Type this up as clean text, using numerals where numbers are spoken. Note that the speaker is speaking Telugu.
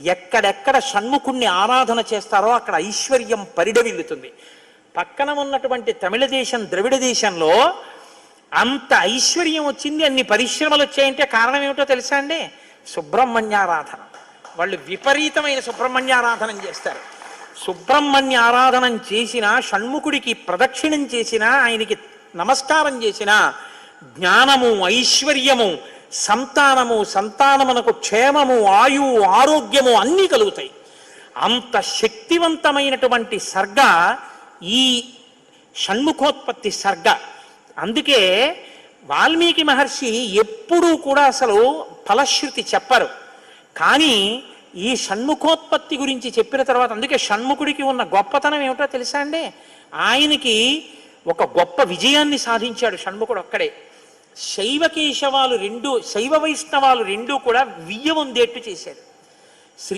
ఎక్కడెక్కడ షణ్ముఖుణ్ణి ఆరాధన చేస్తారో అక్కడ ఐశ్వర్యం పరిడవిల్లుతుంది. పక్కన ఉన్నటువంటి తమిళ దేశం, ద్రవిడ దేశంలో అంత ఐశ్వర్యం వచ్చింది, అన్ని పరిశ్రమలు వచ్చాయంటే కారణం ఏమిటో తెలుసా అండి? సుబ్రహ్మణ్యారాధన. వాళ్ళు విపరీతమైన సుబ్రహ్మణ్యారాధన చేస్తారు. సుబ్రహ్మణ్య ఆరాధనం చేసినా, షణ్ముఖుడికి ప్రదక్షిణం చేసినా, ఆయనకి నమస్కారం చేసినా జ్ఞానము, ఐశ్వర్యము, సంతానమునకు క్షేమము, ఆయువు, ఆరోగ్యము అన్నీ కలుగుతాయి. అంత శక్తివంతమైనటువంటి సర్గ ఈ షణ్ముఖోత్పత్తి సర్గ. అందుకే వాల్మీకి మహర్షి ఎప్పుడూ కూడా అసలు ఫలశ్రుతి చెప్పరు. కానీ ఈ షణ్ముఖోత్పత్తి గురించి చెప్పిన తర్వాత, అందుకే షణ్ముఖుడికి ఉన్న గొప్పతనం ఏమిటో తెలుసా అండి? ఆయనకి ఒక గొప్ప విజయాన్ని సాధించాడు షణ్ముఖుడు ఒక్కడే. శైవ వైష్ణవాలు రెండూ కూడా వియ్య వందేట్టు చేశాడు.